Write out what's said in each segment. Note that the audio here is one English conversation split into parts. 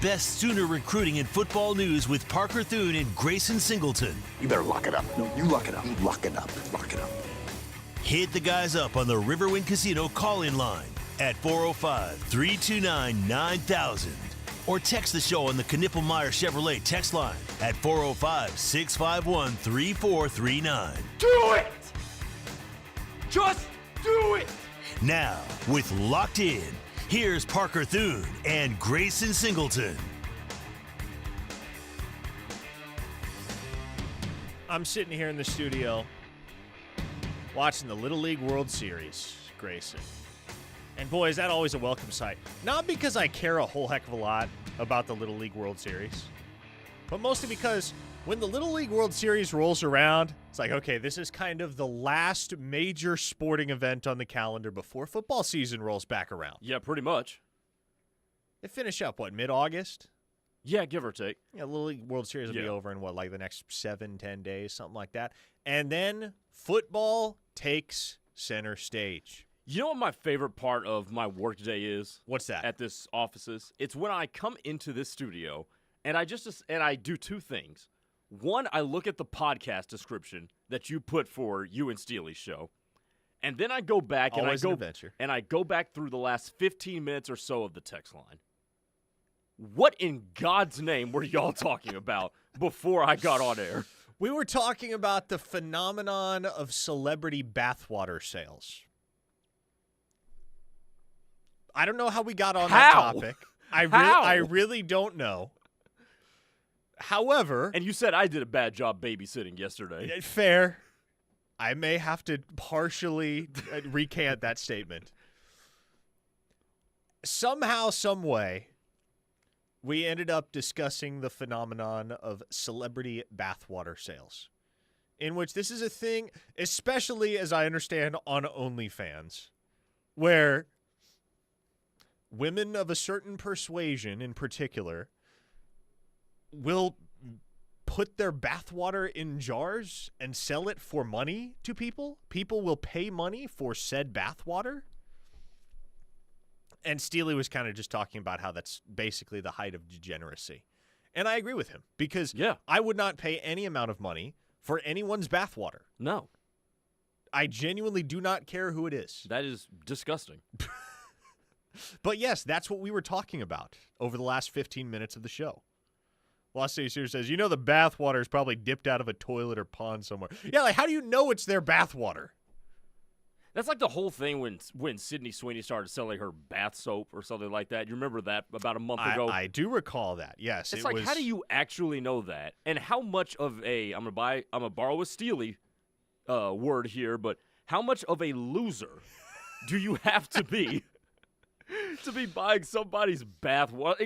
best Sooner recruiting and football news with Parker Thune and Grayson Singleton. You better lock it up. No, you lock it up. You lock it up. Lock it up. Hit the guys up on the Riverwind Casino call-in line at 405-329-9000 or text the show on the Knippelmeyer Chevrolet text line at 405-651-3439. Do it! Just do it! Now, with Locked In, here's Parker Thune and Grayson Singleton. I'm sitting here in the studio watching the Little League World Series, Grayson. And boy, is that always a welcome sight. Not because I care a whole heck of a lot about the Little League World Series, but mostly because when the Little League World Series rolls around, it's like, okay, this is kind of the last major sporting event on the calendar before football season rolls back around. Yeah, pretty much. They finish up, mid-August? Yeah, give or take. Yeah, Little League World Series will be over in, the next 7-10 days, something like that. And then football takes center stage. You know what my favorite part of my workday is? What's that? At this offices? It's when I come into this studio, and I do two things. One, I look at the podcast description that you put for you and Steely's show, and then I go back and I go back through the last 15 minutes or so of the text line. What in God's name were y'all talking about before I got on air? We were talking about the phenomenon of celebrity bathwater sales. I don't know how we got on that topic. I really don't know. However... And you said I did a bad job babysitting yesterday. Fair. I may have to partially recant that statement. Somehow, some way, we ended up discussing the phenomenon of celebrity bathwater sales, in which this is a thing, especially as I understand on OnlyFans, where women of a certain persuasion in particular will put their bathwater in jars and sell it for money to people. People will pay money for said bathwater. And Steely was kind of just talking about how that's basically the height of degeneracy. And I agree with him because I would not pay any amount of money for anyone's bathwater. No. I genuinely do not care who it is. That is disgusting. But yes, that's what we were talking about over the last 15 minutes of the show. Lost City Series says, the bathwater is probably dipped out of a toilet or pond somewhere. Yeah, how do you know it's their bathwater? That's like the whole thing when Sydney Sweeney started selling her bath soap or something like that. You remember that about a month ago? I do recall that, yes. It's how do you actually know that? And how much of I'm going to borrow a Steely word here, but how much of a loser do you have to be to be buying somebody's bath? What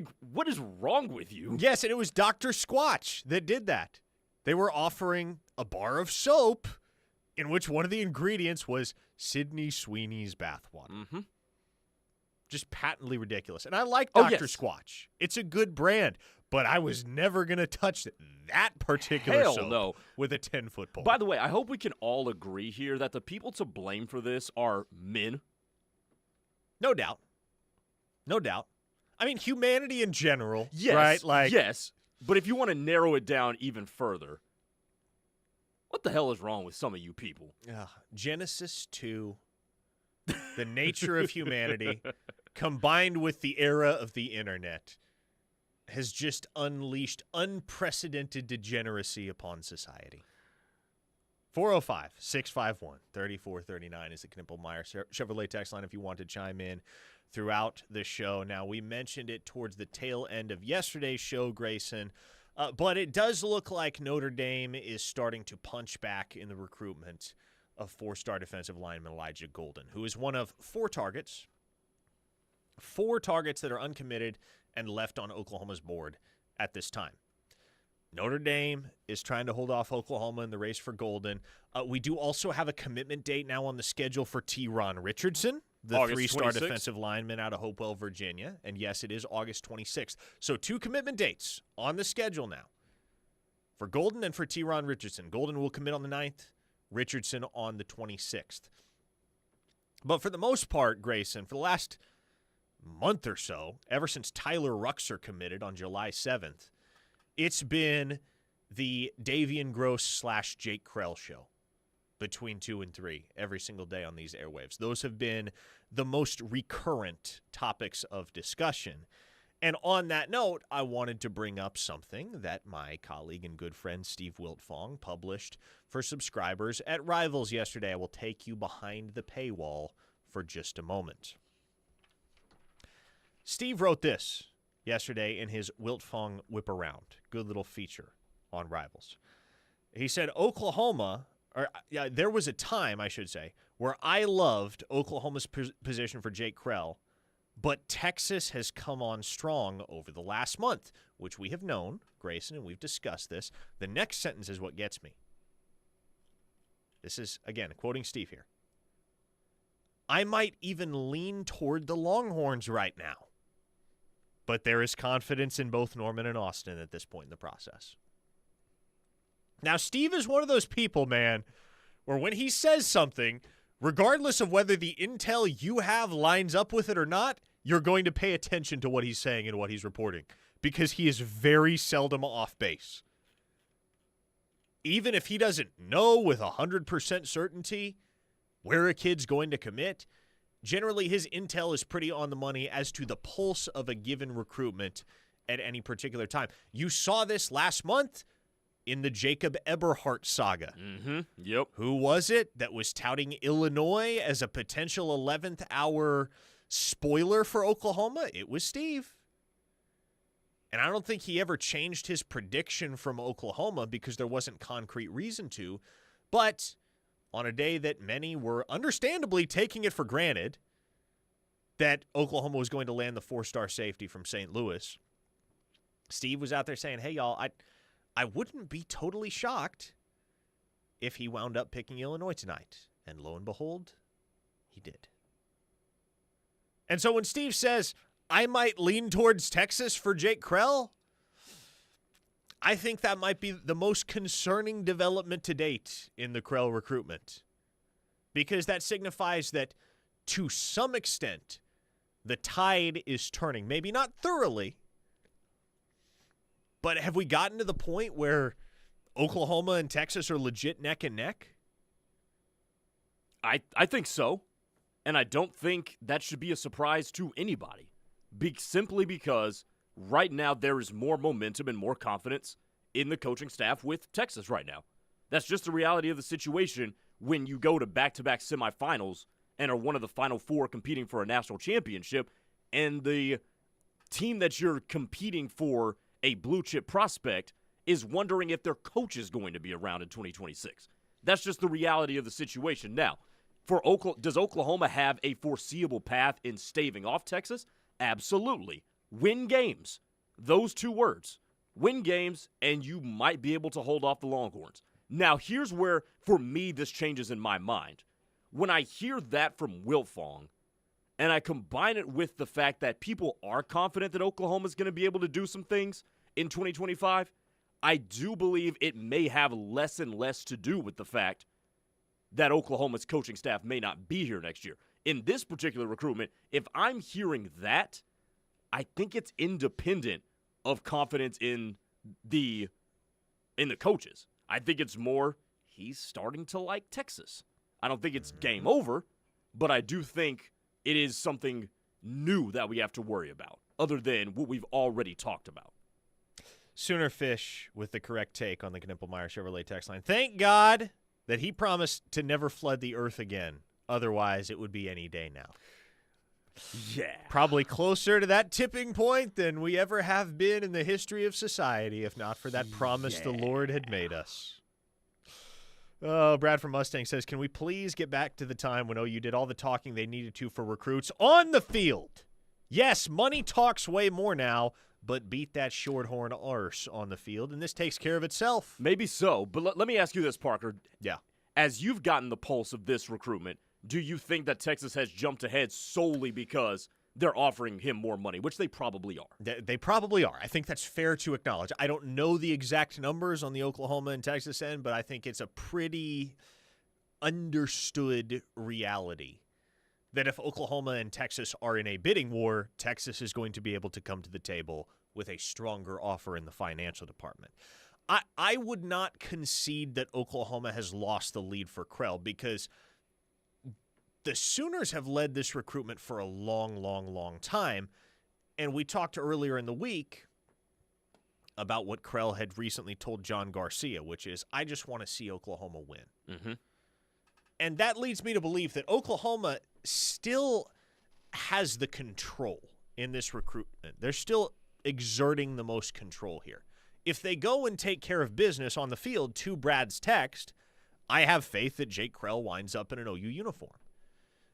is wrong with you? Yes, and it was Dr. Squatch that did that. They were offering a bar of soap in which one of the ingredients was Sydney Sweeney's bathwater. Mm-hmm. Just patently ridiculous. And I like Dr. Squatch. It's a good brand, but I was never going to touch that particular soap with a 10-foot pole. By the way, I hope we can all agree here that the people to blame for this are men. No doubt. No doubt. I mean, humanity in general, yes, right? Yes, but if you want to narrow it down even further, what the hell is wrong with some of you people? Genesis 2, the nature of humanity, combined with the era of the internet, has just unleashed unprecedented degeneracy upon society. 405-651-3439 is the Knippelmeyer Chevrolet text line if you want to chime in throughout the show. Now, we mentioned it towards the tail end of yesterday's show, Grayson, but it does look like Notre Dame is starting to punch back in the recruitment of four-star defensive lineman Elijah Golden, who is one of four targets that are uncommitted and left on Oklahoma's board at this time. Notre Dame is trying to hold off Oklahoma in the race for Golden. We do also have a commitment date now on the schedule for T-Ron Richardson, the August three-star 26th. defensive lineman out of Hopewell, Virginia. And yes, it is August 26th. So 2 commitment dates on the schedule now for Golden and for T-Ron Richardson. Golden will commit on the 9th, Richardson on the 26th. But for the most part, Grayson, for the last month or so, ever since Tyler Ruxer committed on July 7th, it's been the Davian Gross / Jake Krell show between 2 and 3 every single day on these airwaves. Those have been the most recurrent topics of discussion. And on that note, I wanted to bring up something that my colleague and good friend Steve Wiltfong published for subscribers at Rivals yesterday. I will take you behind the paywall for just a moment. Steve wrote this yesterday in his Wiltfong Whip Around. Good little feature on Rivals. He said, there was a time, I should say, where I loved Oklahoma's position for Jake Krell, but Texas has come on strong over the last month, which we have known, Grayson, and we've discussed this. The next sentence is what gets me. This is, again, quoting Steve here. I might even lean toward the Longhorns right now, but there is confidence in both Norman and Austin at this point in the process. Now, Steve is one of those people, man, where when he says something, regardless of whether the intel you have lines up with it or not, you're going to pay attention to what he's saying and what he's reporting because he is very seldom off base. Even if he doesn't know with 100% certainty where a kid's going to commit, generally his intel is pretty on the money as to the pulse of a given recruitment at any particular time. You saw this last month in the Jacob Eberhardt saga. Mm-hmm. Yep. Who was it that was touting Illinois as a potential 11th hour spoiler for Oklahoma? It was Steve. And I don't think he ever changed his prediction from Oklahoma because there wasn't concrete reason to. But on a day that many were understandably taking it for granted that Oklahoma was going to land the 4-star safety from St. Louis, Steve was out there saying, hey, y'all, I wouldn't be totally shocked if he wound up picking Illinois tonight. And lo and behold, he did. And so when Steve says, I might lean towards Texas for Jake Krell, I think that might be the most concerning development to date in the Krell recruitment. Because that signifies that, to some extent, the tide is turning. Maybe not thoroughly, but have we gotten to the point where Oklahoma and Texas are legit neck and neck? I think so. And I don't think that should be a surprise to anybody. Simply because right now there is more momentum and more confidence in the coaching staff with Texas right now. That's just the reality of the situation when you go to back-to-back semifinals and are one of the Final Four competing for a national championship, and the team that you're competing for, a blue-chip prospect, is wondering if their coach is going to be around in 2026. That's just the reality of the situation. Now, does Oklahoma have a foreseeable path in staving off Texas? Absolutely. Win games. Those two words. Win games, and you might be able to hold off the Longhorns. Now, here's where, for me, this changes in my mind. When I hear that from Wiltfong, and I combine it with the fact that people are confident that Oklahoma is going to be able to do some things in 2025, I do believe it may have less and less to do with the fact that Oklahoma's coaching staff may not be here next year. In this particular recruitment, if I'm hearing that, I think it's independent of confidence in the coaches. I think it's more he's starting to like Texas. I don't think it's game over, but I do think it is something new that we have to worry about, other than what we've already talked about. Sooner Fish with the correct take on the Knippelmeyer Chevrolet text line. Thank God that he promised to never flood the earth again. Otherwise, it would be any day now. Yeah. Probably closer to that tipping point than we ever have been in the history of society, if not for that promise the Lord had made us. Oh, Brad from Mustang says, can we please get back to the time when OU did all the talking they needed to for recruits on the field? Yes, money talks way more now, but beat that shorthorn arse on the field, and this takes care of itself. Maybe so, but let me ask you this, Parker. Yeah. As you've gotten the pulse of this recruitment, do you think that Texas has jumped ahead solely because they're offering him more money, which they probably are? They probably are. I think that's fair to acknowledge. I don't know the exact numbers on the Oklahoma and Texas end, but I think it's a pretty understood reality that if Oklahoma and Texas are in a bidding war, Texas is going to be able to come to the table with a stronger offer in the financial department. I would not concede that Oklahoma has lost the lead for Krell because the Sooners have led this recruitment for a long, long, long time. And we talked earlier in the week about what Krell had recently told John Garcia, which is, I just want to see Oklahoma win. Mm-hmm. And that leads me to believe that Oklahoma still has the control in this recruitment. They're still exerting the most control here. If they go and take care of business on the field, to Brad's text, I have faith that Jake Krell winds up in an OU uniform.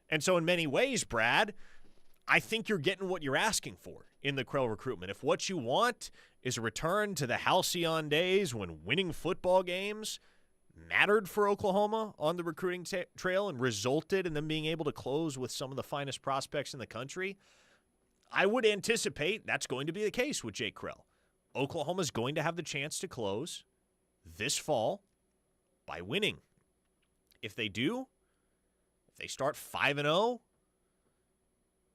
And so in many ways, Brad, I think you're getting what you're asking for in the Krell recruitment. If what you want is a return to the halcyon days when winning football games mattered for Oklahoma on the recruiting trail and resulted in them being able to close with some of the finest prospects in the country, I would anticipate that's going to be the case with Jake Krell. Oklahoma's going to have the chance to close this fall by winning. If they do, if they start 5-0,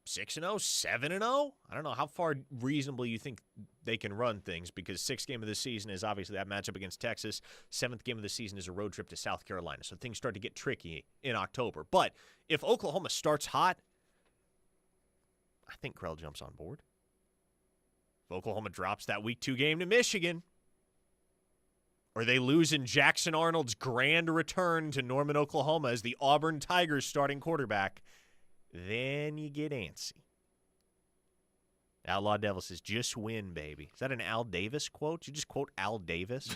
6-0, 7-0, I don't know how far reasonably you think they can run things, because 6th game of the season is obviously that matchup against Texas. 7th game of the season is a road trip to South Carolina, so things start to get tricky in October. But if Oklahoma starts hot, I think Krell jumps on board. If Oklahoma drops that Week 2 game to Michigan, or they lose in Jackson Arnold's grand return to Norman, Oklahoma as the Auburn Tigers starting quarterback, then you get antsy. Outlaw Devil says, just win, baby. Is that an Al Davis quote? Did you just quote Al Davis?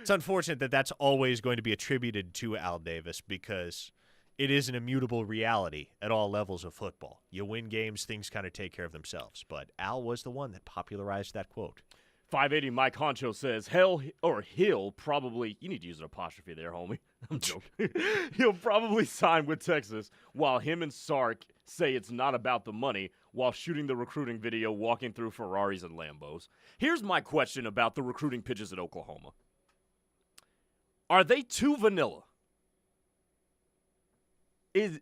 It's unfortunate that that's always going to be attributed to Al Davis, because it is an immutable reality at all levels of football. You win games, things kind of take care of themselves. But Al was the one that popularized that quote. 580 Mike Honcho says, he'll probably, you need to use an apostrophe there, homie. I'm joking. He'll probably sign with Texas, while him and Sark say it's not about the money, while shooting the recruiting video walking through Ferraris and Lambos. Here's my question about the recruiting pitches at Oklahoma. Are they too vanilla? Is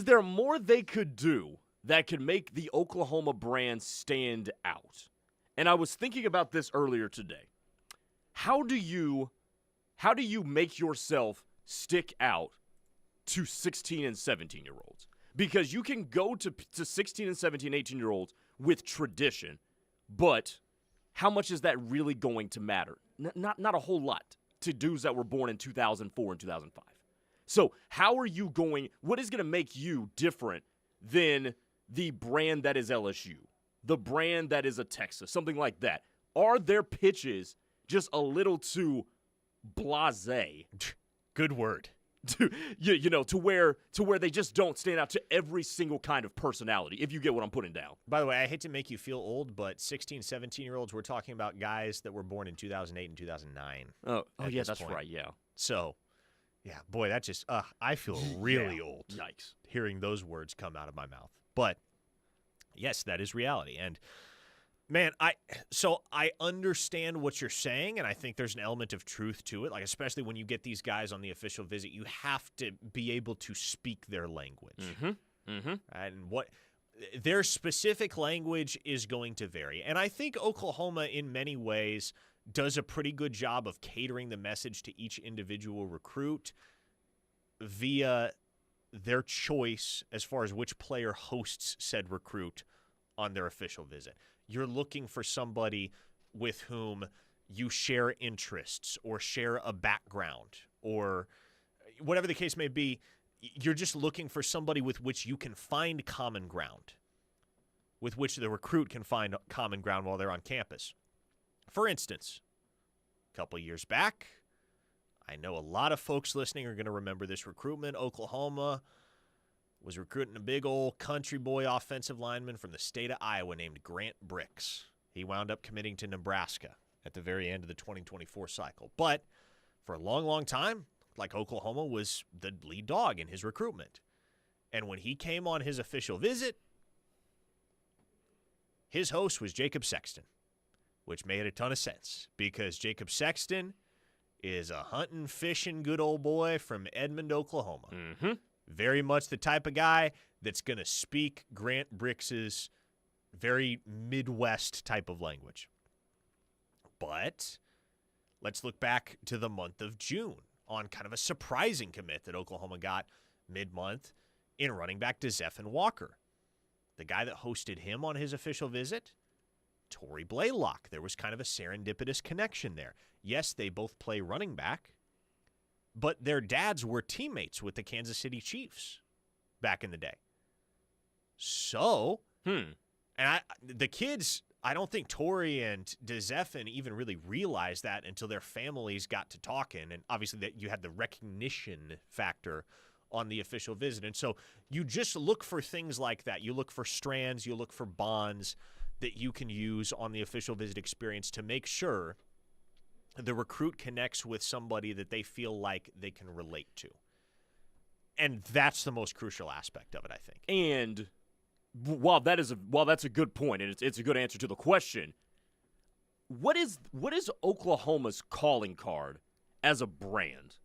there more they could do that could make the Oklahoma brand stand out? And I was thinking about this earlier today. How do you make yourself stick out to 16 and 17-year-olds? Because you can go to 16 and 17, 18-year-olds with tradition, but how much is that really going to matter? Not a whole lot to dudes that were born in 2004 and 2005. So what is going to make you different than the brand that is LSU, the brand that is a Texas, something like that? Are their pitches just a little too blasé? Good word. To where they just don't stand out to every single kind of personality, if you get what I'm putting down. By the way, I hate to make you feel old, but 16, 17-year-olds, we're talking about guys that were born in 2008 and 2009. Oh yeah, that's point. right, yeah. So, yeah, boy, that just, I feel really old. Yikes. Hearing those words come out of my mouth. But, yes, that is reality. And, man, I understand what you're saying, and I think there's an element of truth to it. Like, especially when you get these guys on the official visit, you have to be able to speak their language. Mm-hmm. Mm-hmm. And what their specific language is going to vary. And I think Oklahoma, in many ways, does a pretty good job of catering the message to each individual recruit via their choice as far as which player hosts said recruit on their official visit. You're looking for somebody with whom you share interests or share a background or whatever the case may be. You're just looking for somebody with which you can find common ground, with which the recruit can find common ground while they're on campus. For instance, a couple years back, I know a lot of folks listening are going to remember this recruitment. Oklahoma was recruiting a big old country boy offensive lineman from the state of Iowa named Grant Bricks. He wound up committing to Nebraska at the very end of the 2024 cycle. But for a long, long time, like Oklahoma was the lead dog in his recruitment. And when he came on his official visit, his host was Jacob Sexton, which made a ton of sense because Jacob Sexton is a hunting, fishing good old boy from Edmond, Oklahoma. Mm-hmm. Very much the type of guy that's going to speak Grant Brix's very Midwest type of language. But let's look back to the month of June on kind of a surprising commit that Oklahoma got mid-month in running back Zephan Walker. The guy that hosted him on his official visit, Tory Blaylock. There was kind of a serendipitous connection there. Yes, they both play running back, but their dads were teammates with the Kansas City Chiefs back in the day. So, and the kids, I don't think Tory and Zephan even really realized that until their families got to talking, and obviously that you had the recognition factor on the official visit. And so you just look for things like that. You look for strands, you look for bonds that you can use on the official visit experience to make sure the recruit connects with somebody that they feel like they can relate to. And that's the most crucial aspect of it, I think. And while that's a good point, and it's a good answer to the question, what is Oklahoma's calling card as a brand?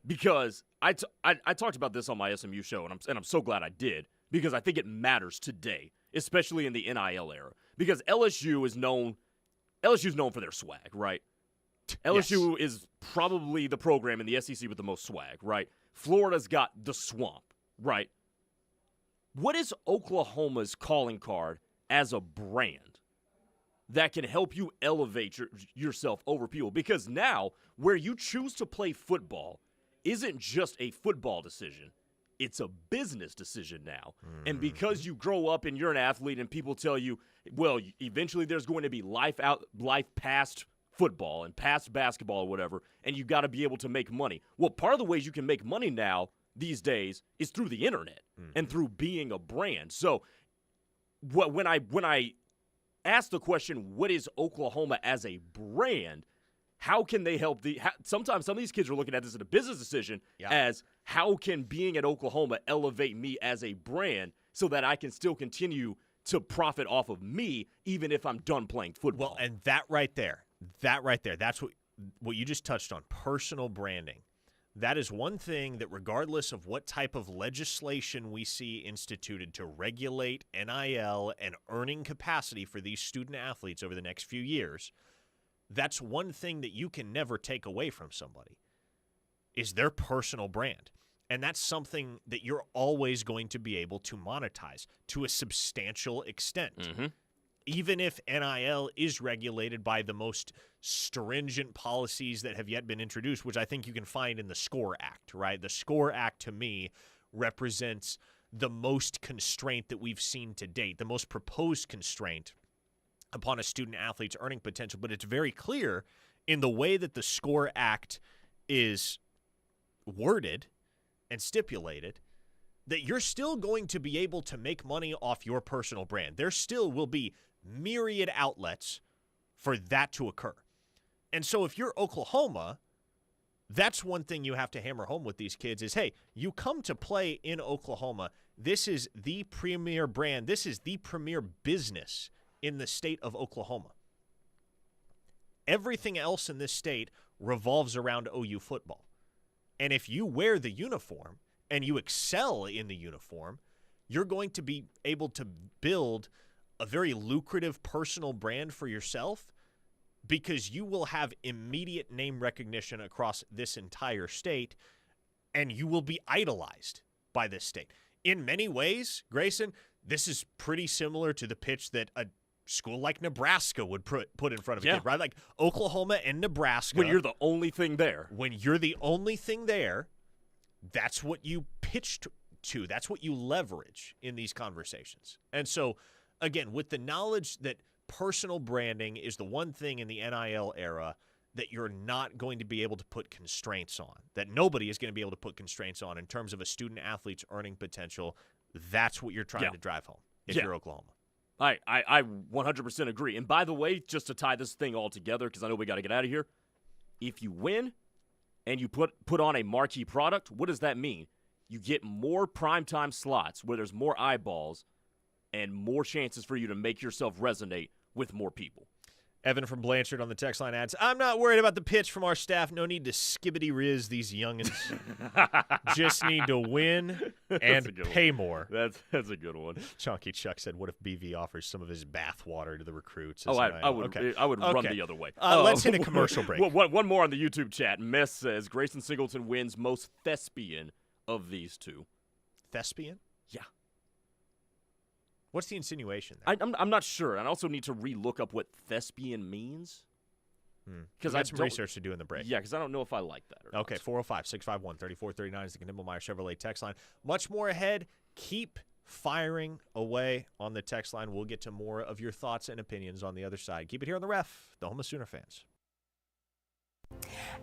Because I talked about this on my SMU show, and I'm so glad I did, because I think it matters today, especially in the NIL era. Because LSU's known for their swag, right? LSU is probably the program in the SEC with the most swag, right? Florida's got the swamp, right? What is Oklahoma's calling card as a brand that can help you elevate yourself over people? Because now, where you choose to play football isn't just a football decision. It's a business decision now. And because you grow up and you're an athlete and people tell you, well, eventually there's going to be life past football and past basketball or whatever, and you got to be able to make money. Well, part of the ways you can make money now these days is through the internet and through being a brand. So when I ask the question, what is Oklahoma as a brand, how can they help sometimes some of these kids are looking at this as a business decision as how can being at Oklahoma elevate me as a brand so that I can still continue to profit off of me even if I'm done playing football. Well, and that right there, that's what you just touched on, personal branding. That is one thing that regardless of what type of legislation we see instituted to regulate NIL and earning capacity for these student athletes over the next few years, that's one thing that you can never take away from somebody is their personal brand. And that's something that you're always going to be able to monetize to a substantial extent. Even if NIL is regulated by the most stringent policies that have yet been introduced, which I think you can find in the SCORE Act, right? The SCORE Act, to me, represents the most constraint that we've seen to date, the most proposed constraint upon a student-athlete's earning potential. But it's very clear in the way that the SCORE Act is worded and stipulated that you're still going to be able to make money off your personal brand. There still will be myriad outlets for that to occur. And so if you're Oklahoma, that's one thing you have to hammer home with these kids is, hey, you come to play in Oklahoma. This is the premier brand. This is the premier business in the state of Oklahoma. Everything else in this state revolves around OU football. And if you wear the uniform and you excel in the uniform, you're going to be able to build a very lucrative personal brand for yourself because you will have immediate name recognition across this entire state, and you will be idolized by this state. In many ways, Grayson, this is pretty similar to the pitch that a school like Nebraska would put in front of a kid, right? Like Oklahoma and Nebraska. When you're the only thing there. When you're the only thing there, that's what you pitch to. That's what you leverage in these conversations. And so, again, with the knowledge that personal branding is the one thing in the NIL era that you're not going to be able to put constraints on, that nobody is going to be able to put constraints on in terms of a student-athlete's earning potential, that's what you're trying to drive home if you're Oklahoma. I 100% agree. And by the way, just to tie this thing all together, because I know we got to get out of here, if you win and you put on a marquee product, what does that mean? You get more primetime slots where there's more eyeballs and more chances for you to make yourself resonate with more people. Evan from Blanchard on the text line adds, I'm not worried about the pitch from our staff. No need to skibbity-riz these youngins. Just need to win and pay more. That's a good one. Chunky Chuck said, what if BV offers some of his bath water to the recruits? Oh, I would run the other way. Let's hit a commercial break. One more on the YouTube chat. Mess says, Grayson Singleton wins most thespian of these two. Thespian? Yeah. What's the insinuation there? I'm not sure. I also need to re-look up what thespian means. Because I have some research to do in the break. Yeah, because I don't know if I like that or okay, 405-651-3439 is the Knibbelmeyer Chevrolet text line. Much more ahead. Keep firing away on the text line. We'll get to more of your thoughts and opinions on the other side. Keep it here on The Ref, the home of Sooner fans.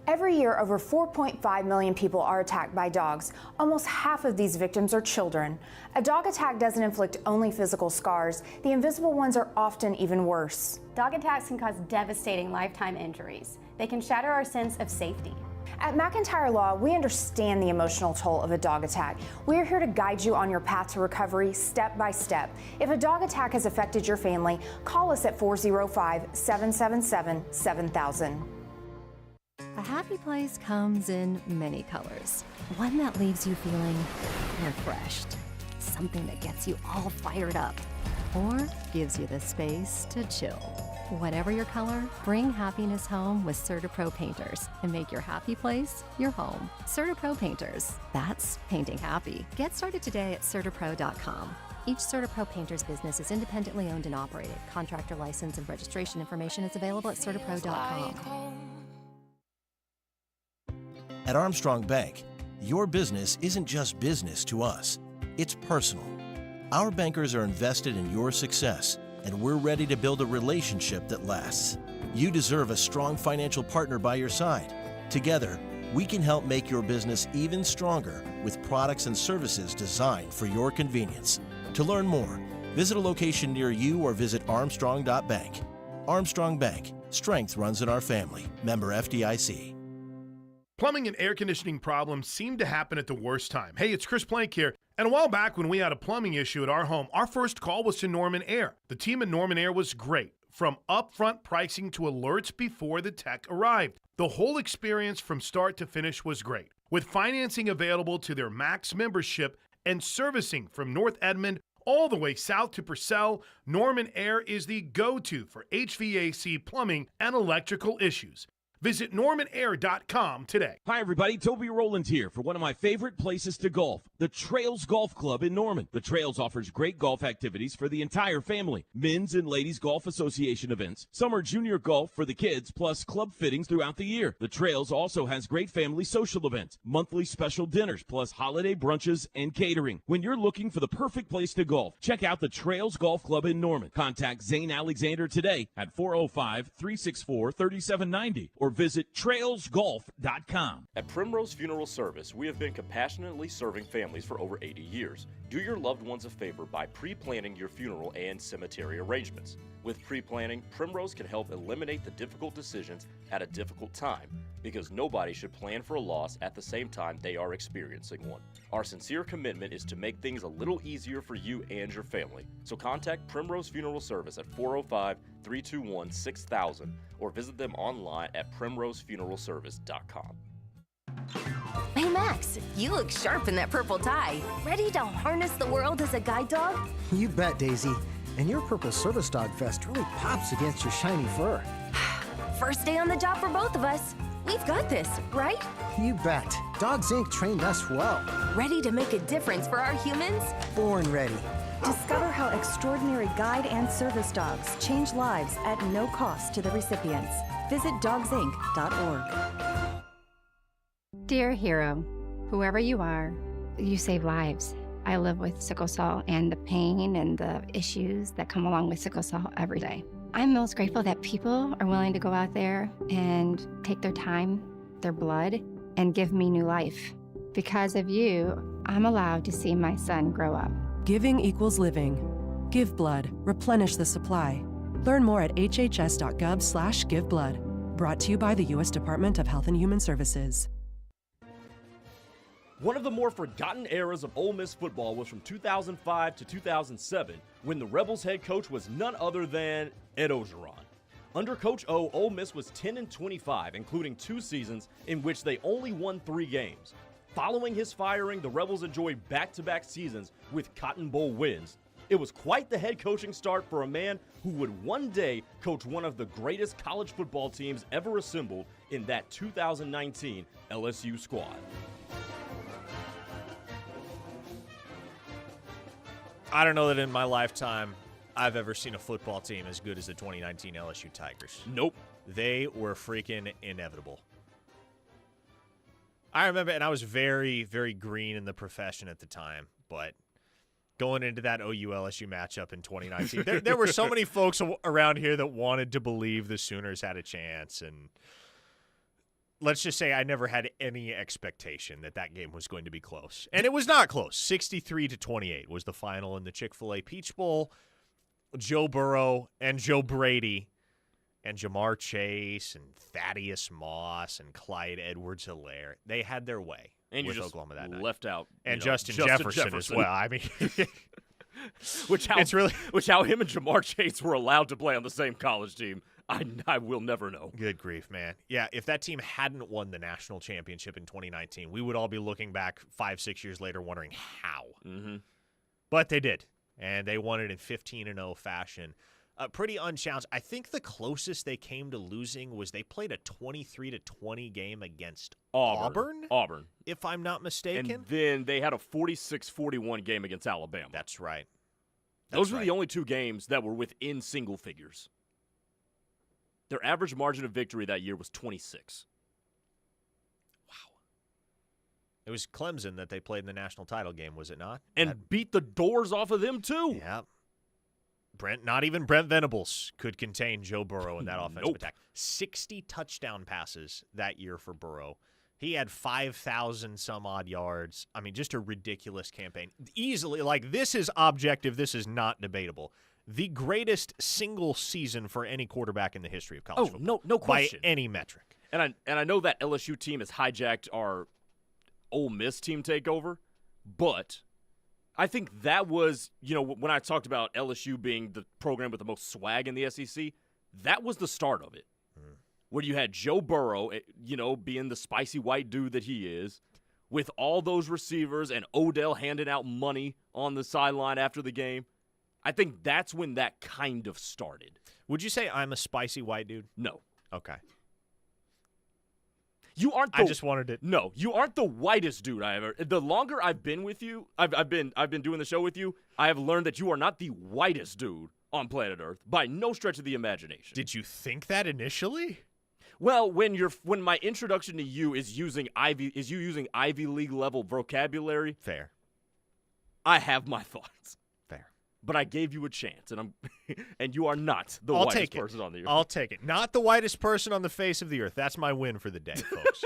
Every year, over 4.5 million people are attacked by dogs. Almost half of these victims are children. A dog attack doesn't inflict only physical scars. The invisible ones are often even worse. Dog attacks can cause devastating lifetime injuries. They can shatter our sense of safety. At McIntyre Law, we understand the emotional toll of a dog attack. We're here to guide you on your path to recovery step by step. If a dog attack has affected your family, call us at 405-777-7000. A happy place comes in many colors. One that leaves you feeling refreshed. Something that gets you all fired up. Or gives you the space to chill. Whatever your color, bring happiness home with CertaPro Painters and make your happy place your home. CertaPro Painters. That's painting happy. Get started today at CertaPro.com. Each CertaPro Painters business is independently owned and operated. Contractor license and registration information is available at CertaPro.com. At Armstrong Bank, your business isn't just business to us, it's personal. Our bankers are invested in your success, and we're ready to build a relationship that lasts. You deserve a strong financial partner by your side. Together, we can help make your business even stronger with products and services designed for your convenience. To learn more, visit a location near you or visit armstrong.bank. Armstrong Bank, strength runs in our family. Member FDIC. Plumbing and air conditioning problems seem to happen at the worst time. Hey, it's Chris Plank here. And a while back when we had a plumbing issue at our home, our first call was to Norman Air. The team at Norman Air was great, from upfront pricing to alerts before the tech arrived. The whole experience from start to finish was great. With financing available to their Max membership and servicing from North Edmond all the way south to Purcell, Norman Air is the go-to for HVAC, plumbing, and electrical issues. Visit normanair.com today. Hi, everybody. Toby Rowland here for one of my favorite places to golf, the Trails Golf Club in Norman. The Trails offers great golf activities for the entire family. Men's and Ladies Golf Association events, summer junior golf for the kids, plus club fittings throughout the year. The Trails also has great family social events, monthly special dinners, plus holiday brunches and catering. When you're looking for the perfect place to golf, check out the Trails Golf Club in Norman. Contact Zane Alexander today at 405-364-3790 or visit trailsgolf.com. At Primrose Funeral Service, we have been compassionately serving families for over 80 years. Do your loved ones a favor by pre-planning your funeral and cemetery arrangements. With pre-planning, Primrose can help eliminate the difficult decisions at a difficult time, because nobody should plan for a loss at the same time they are experiencing one. Our sincere commitment is to make things a little easier for you and your family. So contact Primrose Funeral Service at 405-321-6000 or visit them online at primrosefuneralservice.com. Hey Max, you look sharp in that purple tie. Ready to harness the world as a guide dog? You bet, Daisy. And your purple service dog vest really pops against your shiny fur. First day on the job for both of us. We've got this, right? You bet. Dogs Inc. trained us well. Ready to make a difference for our humans? Born ready. Discover how extraordinary guide and service dogs change lives at no cost to the recipients. Visit dogsinc.org. Dear hero, whoever you are, you save lives. I live with sickle cell and the pain and the issues that come along with sickle cell every day. I'm most grateful that people are willing to go out there and take their time, their blood, and give me new life. Because of you, I'm allowed to see my son grow up. Giving equals living. Give blood. Replenish the supply. Learn more at hhs.gov/giveblood. Brought to you by the U.S. Department of Health and Human Services. One of the more forgotten eras of Ole Miss football was from 2005 to 2007, when the Rebels head coach was none other than Ed Ogeron. Under Coach O, Ole Miss was 10-25, including 2 seasons in which they only won 3 games. Following his firing, the Rebels enjoyed back-to-back seasons with Cotton Bowl wins. It was quite the head coaching start for a man who would one day coach one of the greatest college football teams ever assembled in that 2019 LSU squad. I don't know that in my lifetime I've ever seen a football team as good as the 2019 LSU Tigers. Nope. They were freaking inevitable. I remember, and I was very, very green in the profession at the time, but going into that OU-LSU matchup in 2019, there were so many folks around here that wanted to believe the Sooners had a chance, and let's just say I never had any expectation that that game was going to be close. And it was not close. 63-28 was the final in the Chick-fil-A Peach Bowl. Joe Burrow and Joe Brady and Jamar Chase and Thaddeus Moss and Clyde Edwards-Helaire, they had their way and with you just Oklahoma that night. Left out and Justin Jefferson as well. I mean, which how him and Jamar Chase were allowed to play on the same college team, I will never know. Good grief, man. Yeah, if that team hadn't won the national championship in 2019, we would all be looking back 5-6 years later wondering how. Mm-hmm. But they did, and they won it in 15-0 fashion. Pretty unchallenged. I think the closest they came to losing was they played a 23-20 game against Auburn, if I'm not mistaken. And then they had a 46-41 game against Alabama. That's right. Those were the only 2 games that were within single figures. Their average margin of victory that year was 26. Wow. It was Clemson that they played in the national title game, was it not? And beat the doors off of them, too. Yeah. Not even Brent Venables could contain Joe Burrow in that offensive attack. 60 touchdown passes that year for Burrow. He had 5,000 some odd yards. I mean, just a ridiculous campaign. Easily, like, this is objective. This is not debatable. The greatest single season for any quarterback in the history of college football. No question. By any metric. And I know that LSU team has hijacked our Ole Miss team takeover, but I think that was, when I talked about LSU being the program with the most swag in the SEC, that was the start of it. Where you had Joe Burrow, being the spicy white dude that he is, with all those receivers and Odell handing out money on the sideline after the game. I think that's when that kind of started. Would you say I'm a spicy white dude? No. Okay. You aren't. I just wanted to. No, you aren't the whitest dude I ever. The longer I've been with you, I've been doing the show with you. I have learned that you are not the whitest dude on planet Earth by no stretch of the imagination. Did you think that initially? Well, when my introduction to you is using Ivy League level vocabulary, fair. I have my thoughts. Fair. But I gave you a chance, and you are not the whitest person on the earth. I'll take it. Not the whitest person on the face of the earth. That's my win for the day, folks.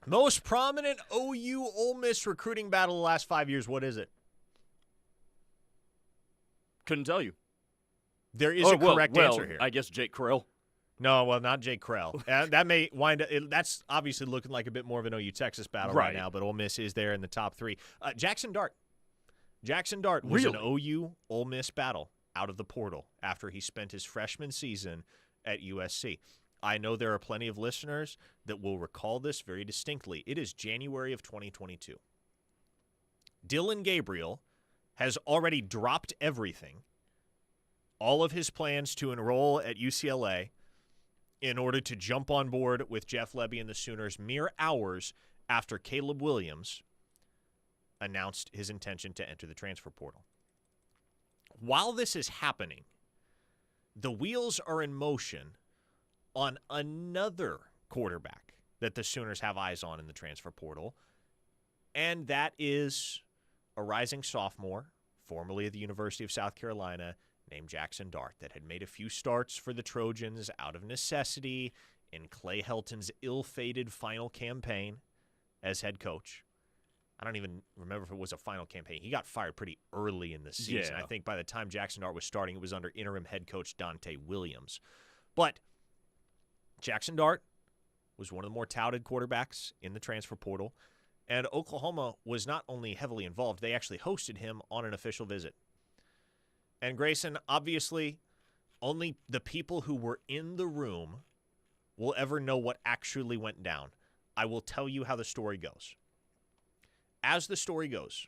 Most prominent OU Ole Miss recruiting battle of the last 5 years. What is it? Couldn't tell you. There is a correct answer here. I guess Jake Krell. No, well, not Jake Krell. That may wind up. That's obviously looking like a bit more of an OU Texas battle right now, but Ole Miss is there in the top 3. Jackson Dart. Jackson Dart was an OU Ole Miss battle out of the portal after he spent his freshman season at USC. I know there are plenty of listeners that will recall this very distinctly. It is January of 2022. Dylan Gabriel has already dropped everything, all of his plans to enroll at UCLA, in order to jump on board with Jeff Lebby and the Sooners mere hours after Caleb Williams announced his intention to enter the transfer portal. While this is happening, the wheels are in motion on another quarterback that the Sooners have eyes on in the transfer portal, and that is a rising sophomore, formerly of the University of South Carolina, named Jackson Dart, that had made a few starts for the Trojans out of necessity in Clay Helton's ill-fated final campaign as head coach. I don't even remember if it was a final campaign. He got fired pretty early in the season. Yeah. I think by the time Jackson Dart was starting, it was under interim head coach Dante Williams. But Jackson Dart was one of the more touted quarterbacks in the transfer portal, and Oklahoma was not only heavily involved, they actually hosted him on an official visit. And Grayson, obviously, only the people who were in the room will ever know what actually went down. I will tell you how the story goes. As the story goes,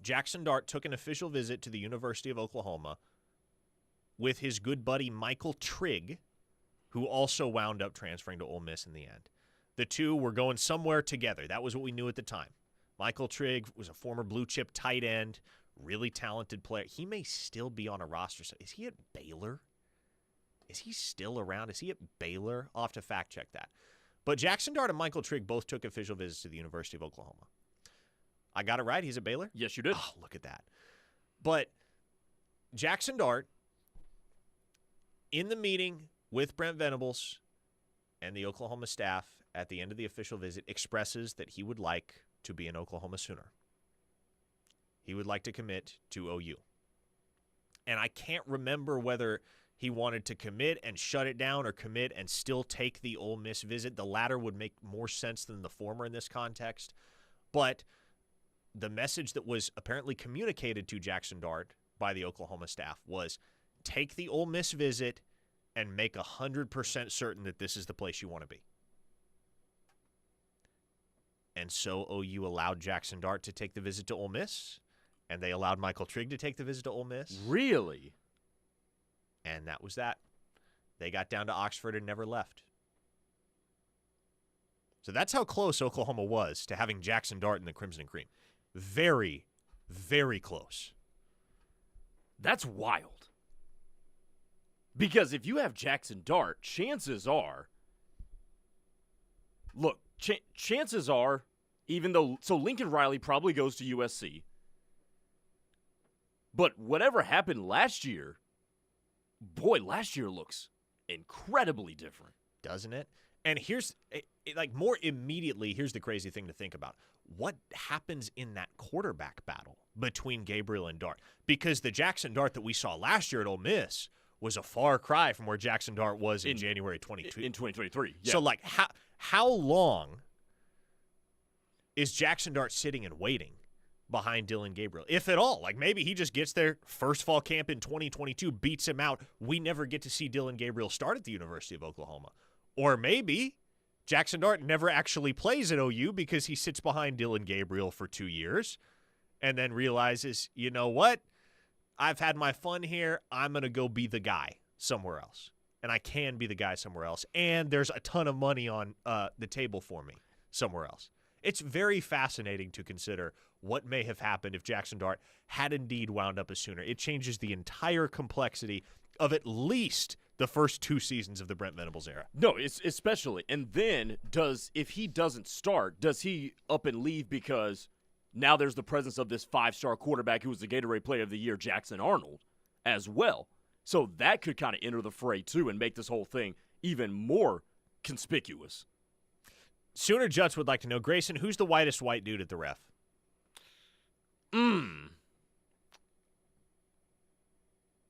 Jackson Dart took an official visit to the University of Oklahoma with his good buddy Michael Trigg, who also wound up transferring to Ole Miss in the end. The two were going somewhere together. That was what we knew at the time. Michael Trigg was a former blue-chip tight end, really talented player. He may still be on a roster. Is he at Baylor? Is he still around? Is he at Baylor? I'll have to fact-check that. But Jackson Dart and Michael Trigg both took official visits to the University of Oklahoma. I got it right? He's at Baylor? Yes, you did. Oh, look at that. But Jackson Dart, in the meeting with Brent Venables and the Oklahoma staff at the end of the official visit, expresses that he would like to be an Oklahoma Sooner. He would like to commit to OU. And I can't remember whether he wanted to commit and shut it down or commit and still take the Ole Miss visit. The latter would make more sense than the former in this context. But the message that was apparently communicated to Jackson Dart by the Oklahoma staff was take the Ole Miss visit and make 100% certain that this is the place you want to be. And so OU allowed Jackson Dart to take the visit to Ole Miss, and they allowed Michael Trigg to take the visit to Ole Miss. Really? And that was that. They got down to Oxford and never left. So that's how close Oklahoma was to having Jackson Dart in the Crimson and Cream. Very, very close. That's wild. Because if you have Jackson Dart, chances are, look, chances are, even though, so Lincoln Riley probably goes to USC. But whatever happened last year, boy, last year looks incredibly different. Doesn't it? And here's, like, more immediately, here's the crazy thing to think about. What happens in that quarterback battle between Gabriel and Dart? Because the Jackson Dart that we saw last year at Ole Miss was a far cry from where Jackson Dart was in January 22. In 2023, yeah. So, like, how long is Jackson Dart sitting and waiting behind Dylan Gabriel, if at all? Like, maybe he just gets there, first fall camp in 2022, beats him out. We never get to see Dylan Gabriel start at the University of Oklahoma. Or maybe Jackson Dart never actually plays at OU because he sits behind Dylan Gabriel for 2 years and then realizes, you know what? I've had my fun here. I'm going to go be the guy somewhere else. And I can be the guy somewhere else. And there's a ton of money on the table for me somewhere else. It's very fascinating to consider what may have happened if Jackson Dart had indeed wound up a Sooner. It changes the entire complexity of at least the first 2 seasons of the Brent Venables era. No, it's especially. And then if he doesn't start, does he up and leave because now there's the presence of this 5-star quarterback who was the Gatorade Player of the Year, Jackson Arnold, as well. So that could kind of enter the fray, too, and make this whole thing even more conspicuous. Sooner Juts would like to know, Grayson, who's the whitest white dude at the ref? I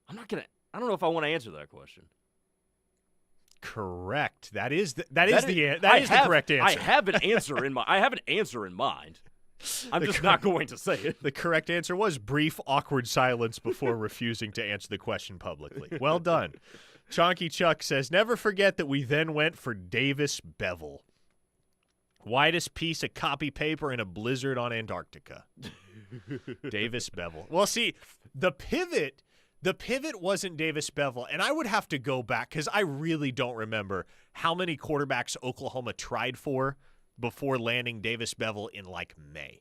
don't know if I want to answer that question. Correct. That is the correct answer. I have an answer in mind. I'm just not going to say it. The correct answer was brief, awkward silence before refusing to answer the question publicly. Well done. Chonky Chuck says, never forget that we then went for Davis Bevel. Whitest piece of copy paper in a blizzard on Antarctica. Davis Bevel. Well, see, the pivot wasn't Davis Bevel, and I would have to go back because I really don't remember how many quarterbacks Oklahoma tried for before landing Davis Bevel in, like, May,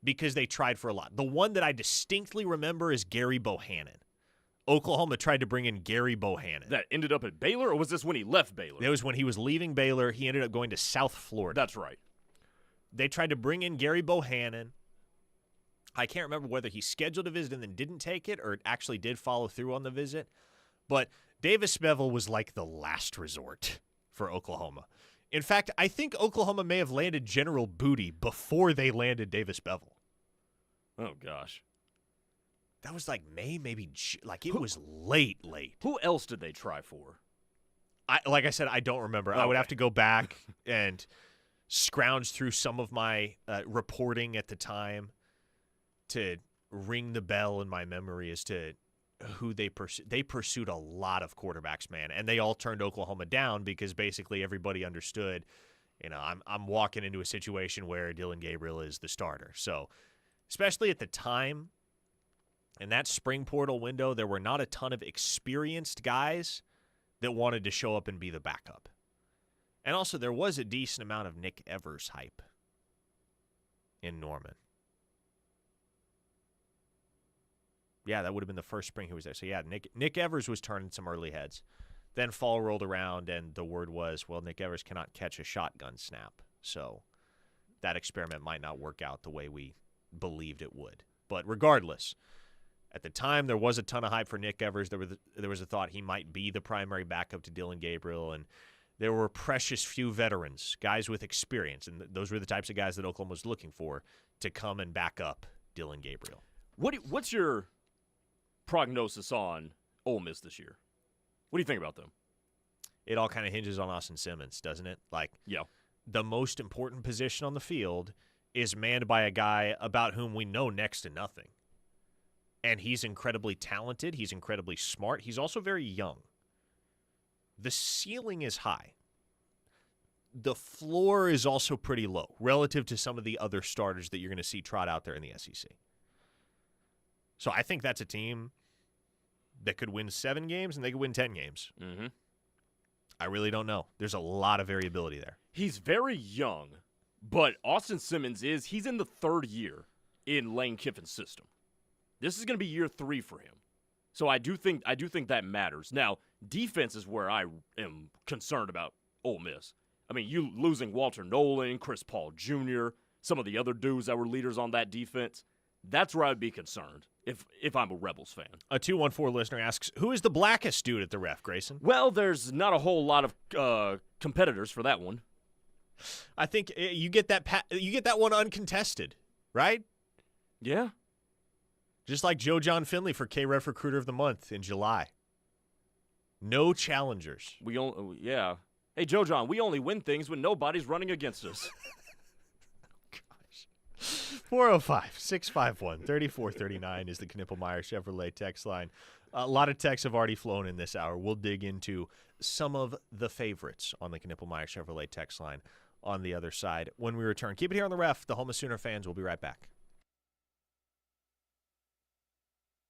because they tried for a lot. The one that I distinctly remember is Gary Bohannon. Oklahoma tried to bring in Gary Bohannon. That ended up at Baylor, or was this when he left Baylor? It was when he was leaving Baylor. He ended up going to South Florida. That's right. They tried to bring in Gary Bohannon. I can't remember whether he scheduled a visit and then didn't take it or actually did follow through on the visit. But Davis Bevel was like the last resort for Oklahoma. In fact, I think Oklahoma may have landed General Booty before they landed Davis Bevel. Oh, gosh. That was like May, maybe, like it was late. Who else did they try for? Like I said, I don't remember. Okay. I would have to go back and scrounge through some of my reporting at the time to ring the bell in my memory as to who they pursued a lot of quarterbacks, man, and they all turned Oklahoma down because basically everybody understood, I'm walking into a situation where Dillon Gabriel is the starter. So, especially at the time, in that spring portal window, there were not a ton of experienced guys that wanted to show up and be the backup. And also, there was a decent amount of Nick Evers hype in Norman. Yeah, that would have been the first spring he was there. So, yeah, Nick Evers was turning some early heads. Then fall rolled around, and the word was, well, Nick Evers cannot catch a shotgun snap. So that experiment might not work out the way we believed it would. But regardless, at the time, there was a ton of hype for Nick Evers. There was a thought he might be the primary backup to Dillon Gabriel, and there were precious few veterans, guys with experience, and those were the types of guys that Oklahoma was looking for to come and back up Dillon Gabriel. What's your prognosis on Ole Miss this year? What do you think about them? It all kind of hinges on Austin Simmons, doesn't it? Yeah. The most important position on the field is manned by a guy about whom we know next to nothing. And he's incredibly talented. He's incredibly smart. He's also very young. The ceiling is high. The floor is also pretty low relative to some of the other starters that you're going to see trot out there in the SEC. So I think that's a team that could win 7 games and they could win 10 games. Mm-hmm. I really don't know. There's a lot of variability there. He's very young, but Austin Simmons he's in the 3rd year in Lane Kiffin's system. This is going to be year 3 for him. So I do think that matters. Now, defense is where I am concerned about Ole Miss. I mean, you losing Walter Nolan, Chris Paul Jr., some of the other dudes that were leaders on that defense, that's where I'd be concerned if I'm a Rebels fan. A 214 listener asks, who is the blackest dude at the ref, Grayson? Well, there's not a whole lot of competitors for that one. I think you get that one uncontested, right? Yeah. Just like Joe John Finley for K-Ref Recruiter of the Month in July. No challengers. Yeah. Hey, Joe John, we only win things when nobody's running against us. 405-651-3439 is the Knippelmeyer Chevrolet text line. A lot of texts have already flown in this hour. We'll dig into some of the favorites on the Knippelmeyer Chevrolet text line on the other side when we return. Keep it here on the Ref. The home of Sooner fans. We'll be right back.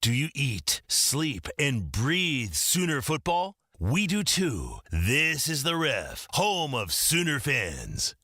Do you eat, sleep, and breathe Sooner football? We do too. This is the Ref, home of Sooner fans.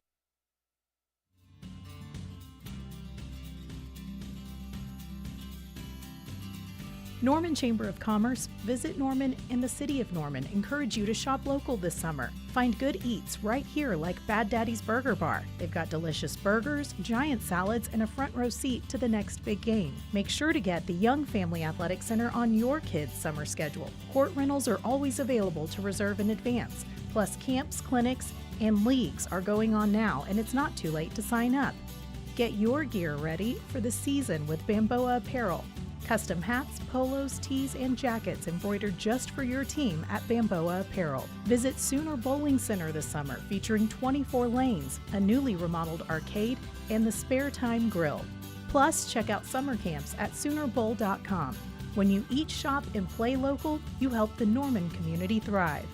Norman Chamber of Commerce, Visit Norman, and the City of Norman encourage you to shop local this summer. Find good eats right here like Bad Daddy's Burger Bar. They've got delicious burgers, giant salads, and a front row seat to the next big game. Make sure to get the Young Family Athletic Center on your kids' summer schedule. Court rentals are always available to reserve in advance. Plus, camps, clinics, and leagues are going on now, and it's not too late to sign up. Get your gear ready for the season with Bamboa Apparel. Custom hats, polos, tees, and jackets embroidered just for your team at Bamboa Apparel. Visit Sooner Bowling Center this summer, featuring 24 lanes, a newly remodeled arcade, and the Spare Time Grill. Plus, check out summer camps at SoonerBowl.com. When you eat, shop, and play local, you help the Norman community thrive.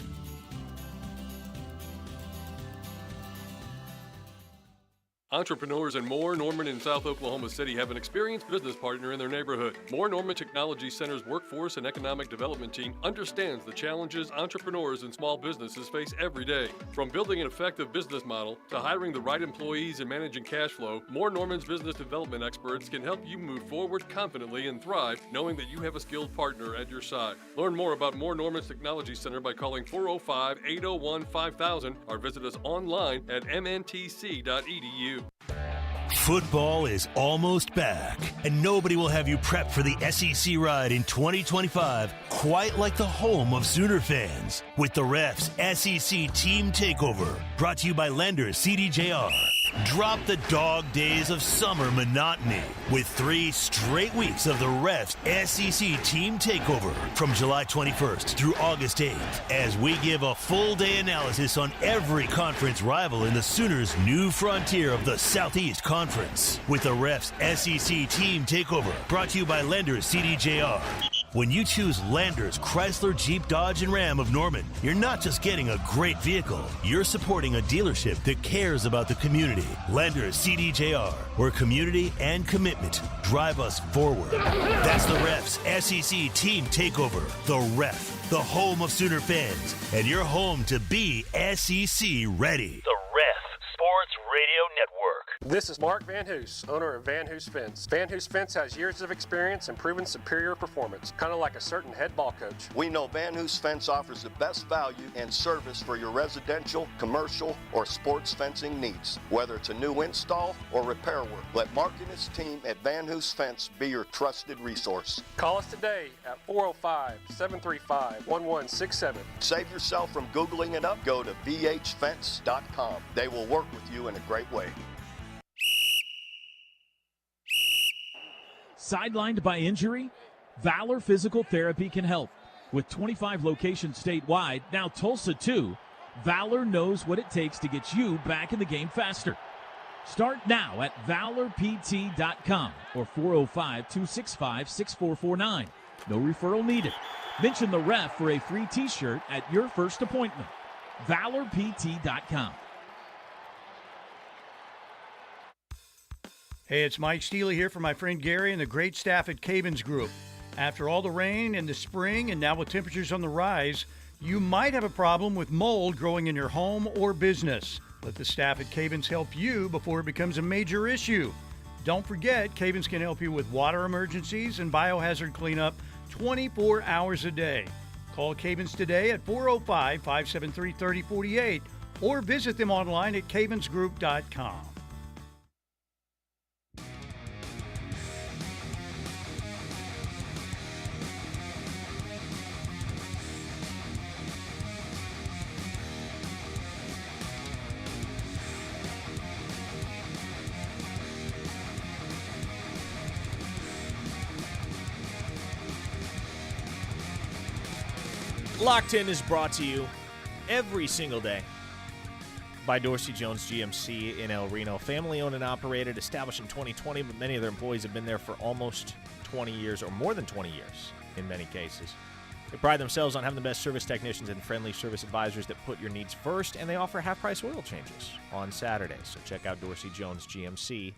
Entrepreneurs and More Norman in South Oklahoma City have an experienced business partner in their neighborhood. More Norman Technology Center's workforce and economic development team understands the challenges entrepreneurs and small businesses face every day. From building an effective business model to hiring the right employees and managing cash flow, More Norman's business development experts can help you move forward confidently and thrive, knowing that you have a skilled partner at your side. Learn more about More Norman's Technology Center by calling 405-801-5000 or visit us online at mntc.edu. Football is almost back, and nobody will have you prepped for the SEC ride in 2025 quite like the home of Sooner fans with the Ref's SEC Team Takeover, brought to you by lenders CDJR. Drop the dog days of summer monotony with 3 straight weeks of the Ref's SEC Team Takeover from July 21st through August 8th as we give a full-day analysis on every conference rival in the Sooners' new frontier of the Southeast Conference with the Ref's SEC Team Takeover, brought to you by lenders CDJR. When you choose Landers Chrysler Jeep Dodge and Ram of Norman, you're not just getting a great vehicle, you're supporting a dealership that cares about the community. Landers CDJR, where community and commitment drive us forward. That's the Refs SEC Team Takeover. The Ref, the home of Sooner fans, and your home to be SEC ready. The Ref Sports Radio Network. This is Mark Van Hoos, owner of Van Hoos Fence. Van Hoos Fence has years of experience and proven superior performance, kind of like a certain head ball coach. We know Van Hoos Fence offers the best value and service for your residential, commercial, or sports fencing needs, whether it's a new install or repair work. Let Mark and his team at Van Hoos Fence be your trusted resource. Call us today at 405-735-1167. Save yourself from Googling it up. Go to vhfence.com. They will work with you in a great way. Sidelined by injury? Valor Physical Therapy can help. With 25 locations statewide, now Tulsa too, Valor knows what it takes to get you back in the game faster. Start now at valorpt.com or 405-265-6449. No referral needed. Mention the Ref for a free t-shirt at your first appointment. valorpt.com. Hey, it's Mike Steele here for my friend Gary and the great staff at Cavens Group. After all the rain in the spring and now with temperatures on the rise, you might have a problem with mold growing in your home or business. Let the staff at Cavens help you before it becomes a major issue. Don't forget, Cavens can help you with water emergencies and biohazard cleanup 24 hours a day. Call Cavens today at 405-573-3048 or visit them online at cavensgroup.com. Locked In is brought to you every single day by Dorsey Jones GMC in El Reno. Family owned and operated, established in 2020, but many of their employees have been there for almost 20 years or more than 20 years in many cases. They pride themselves on having the best service technicians and friendly service advisors that put your needs first, and they offer half-price oil changes on Saturdays. So check out Dorsey Jones GMC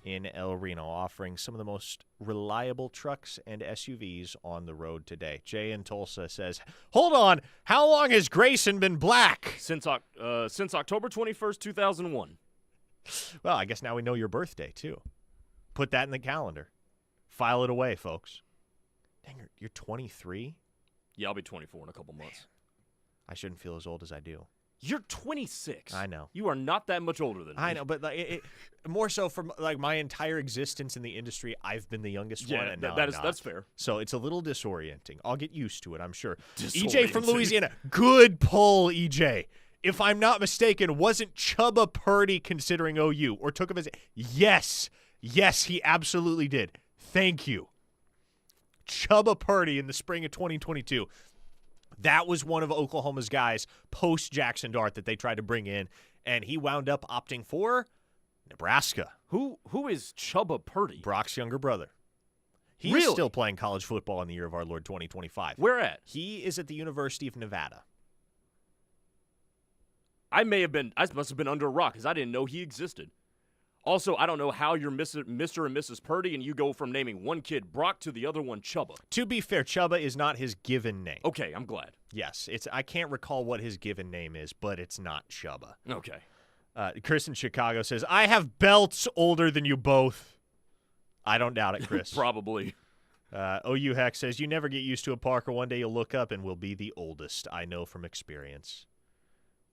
in El Reno, offering some of the most reliable trucks and SUVs on the road today. Jay in Tulsa says, hold on, how long has Grayson been black? Since October 21st, 2001. Well, I guess now we know your birthday, too. Put that in the calendar. File it away, folks. Dang, you're 23? Yeah, I'll be 24 in a couple months. I shouldn't feel as old as I do. You're 26. I know. You are not that much older than me. I know, but more so from my entire existence in the industry, I've been the youngest one, and now I'm not. That's fair. So it's a little disorienting. I'll get used to it, I'm sure. Disorienting. EJ from Louisiana, good pull, EJ. If I'm not mistaken, wasn't Chubba Purdy considering OU or took a visit? Yes, he absolutely did. Thank you. Chubba Purdy in the spring of 2022. That was one of Oklahoma's guys post-Jackson Dart that they tried to bring in, and he wound up opting for Nebraska. Who is Chubba Purdy? Brock's younger brother. He's Really? still playing college football in the year of our Lord 2025. Where at? He is at the University of Nevada. I must have been under a rock because I didn't know he existed. Also, I don't know how you're Mr. and Mrs. Purdy and you go from naming one kid Brock to the other one Chubba. To be fair, Chubba is not his given name. Okay, I'm glad. Yes, I can't recall what his given name is, but it's not Chubba. Okay. Chris in Chicago says, I have belts older than you both. I don't doubt it, Chris. Probably. OU Heck says, you never get used to a Parker. One day you'll look up and we'll be the oldest. I know from experience.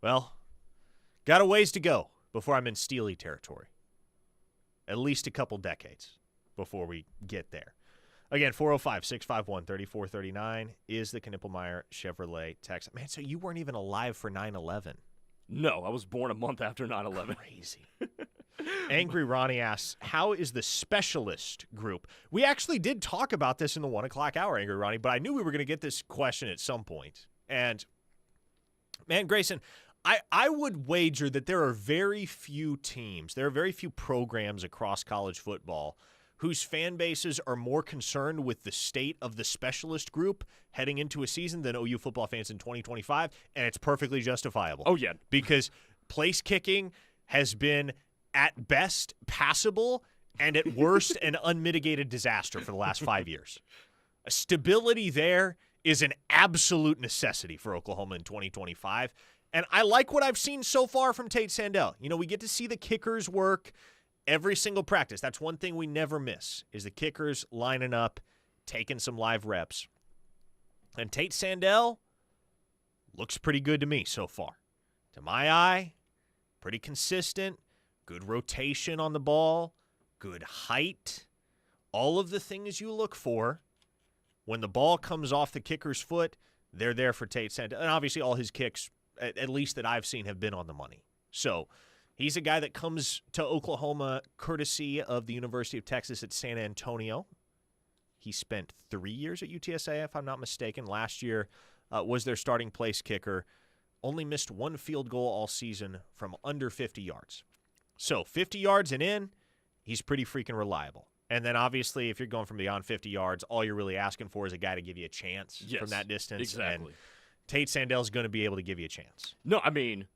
Well, got a ways to go before I'm in Steely territory. At least a couple decades before we get there. Again, 405-651-3439 is the Knippelmeyer Chevrolet text. Man, so you weren't even alive for 9/11. No, I was born a month after 9/11. Crazy. Angry Ronnie asks, how is the specialist group? We actually did talk about this in the 1 o'clock hour, Angry Ronnie, but I knew we were going to get this question at some point. And, man, Grayson, I would wager that there are very few teams, there are very few programs across college football whose fan bases are more concerned with the state of the specialist group heading into a season than OU football fans in 2025, and it's perfectly justifiable. Oh, yeah. Because place kicking has been, at best, passable, and at worst, an unmitigated disaster for the last 5 years. Stability there is an absolute necessity for Oklahoma in 2025, and I like what I've seen so far from Tate Sandell. You know, we get to see the kickers work every single practice. That's one thing we never miss, is the kickers lining up, taking some live reps. And Tate Sandell looks pretty good to me so far. To my eye, pretty consistent, good rotation on the ball, good height, all of the things you look for. When the ball comes off the kicker's foot, they're there for Tate Sandell. And obviously all his kicks, at least that I've seen, have been on the money. So he's a guy that comes to Oklahoma courtesy of the University of Texas at San Antonio. He spent 3 years at UTSA, if I'm not mistaken. Last year was their starting place kicker. Only missed one field goal all season from under 50 yards. So 50 yards and in, he's pretty freaking reliable. And then obviously if you're going from beyond 50 yards, all you're really asking for is a guy to give you a chance from that distance. Exactly. And Tate Sandell's going to be able to give you a chance. No, I mean,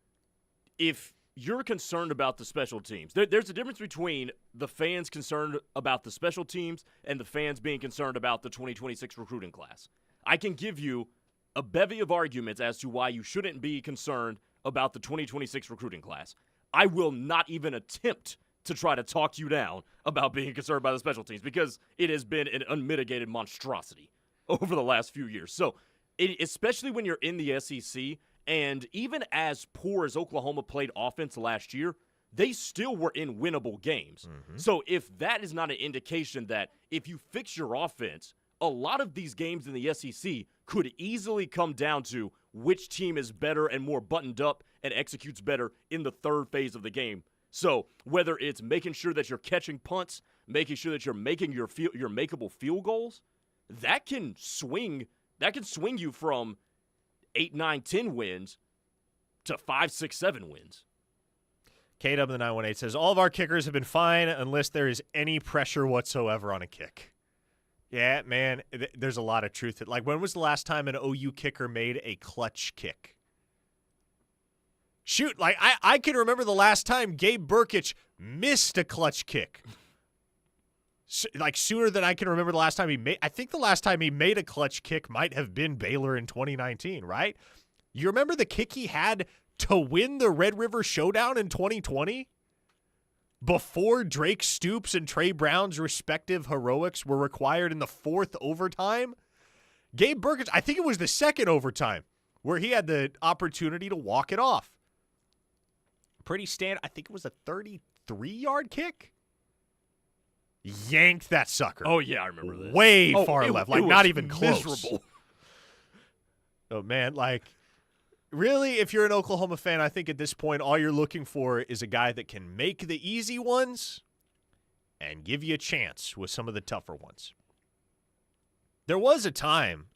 if you're concerned about the special teams, there's a difference between the fans concerned about the special teams and the fans being concerned about the 2026 recruiting class. I can give you a bevy of arguments as to why you shouldn't be concerned about the 2026 recruiting class. I will not even attempt to try to talk you down about being concerned by the special teams because it has been an unmitigated monstrosity over the last few years. So, especially when you're in the SEC, and even as poor as Oklahoma played offense last year, they still were in winnable games. Mm-hmm. So if that is not an indication that if you fix your offense, a lot of these games in the SEC could easily come down to which team is better and more buttoned up and executes better in the third phase of the game. So whether it's making sure that you're catching punts, making sure that you're making your makeable field goals, that can swing you from 8, 9, 10 wins to 5, 6, 7 wins. KW918 says, all of our kickers have been fine unless there is any pressure whatsoever on a kick. Yeah, man, there's a lot of truth. Like, when was the last time an OU kicker made a clutch kick? Shoot, like, I can remember the last time Gabe Burkich missed a clutch kick. Like, sooner than I can remember the last time he made. I think the last time he made a clutch kick might have been Baylor in 2019, right? You remember the kick he had to win the Red River Showdown in 2020? Before Drake Stoops and Trey Brown's respective heroics were required in the fourth overtime? Gabe Burkich, I think it was the second overtime, where he had the opportunity to walk it off. Pretty standard. I think it was a 33-yard kick. Yanked that sucker. Oh, yeah, I remember this. Way far left. Like, not even close. Miserable. Oh, man, like, really, if you're an Oklahoma fan, I think at this point all you're looking for is a guy that can make the easy ones and give you a chance with some of the tougher ones. There was a time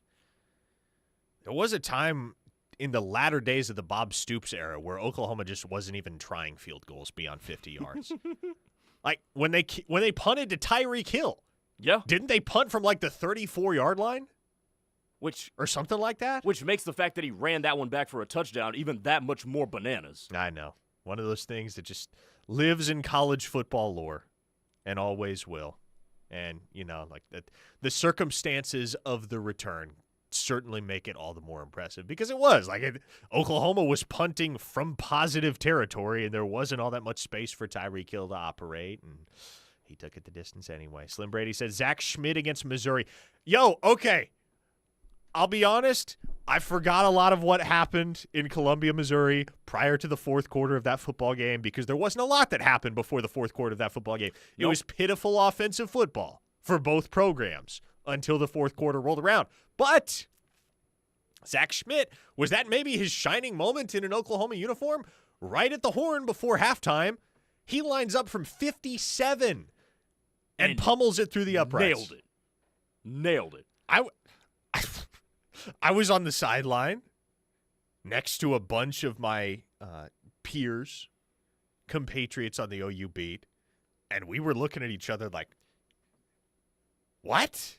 in the latter days of the Bob Stoops era where Oklahoma just wasn't even trying field goals beyond 50 yards. Like, when they punted to Tyreek Hill. Yeah. Didn't they punt from, like, the 34-yard line? Or something like that? Which makes the fact that he ran that one back for a touchdown even that much more bananas. I know. One of those things that just lives in college football lore and always will. And, you know, like, the circumstances of the return certainly make it all the more impressive because it was. Like, Oklahoma was punting from positive territory, and there wasn't all that much space for Tyreek Hill to operate, and he took it the distance anyway. Slim Brady said, Zach Schmidt against Missouri. Yo, okay. I'll be honest, I forgot a lot of what happened in Columbia, Missouri prior to the fourth quarter of that football game because there wasn't a lot that happened before the fourth quarter of that football game. It was pitiful offensive football for both programs until the fourth quarter rolled around. But Zach Schmidt, was that maybe his shining moment in an Oklahoma uniform? Right at the horn before halftime, he lines up from 57 and pummels it through the uprights. Nailed it. I was on the sideline next to a bunch of my peers, compatriots on the OU beat, and we were looking at each other like, What?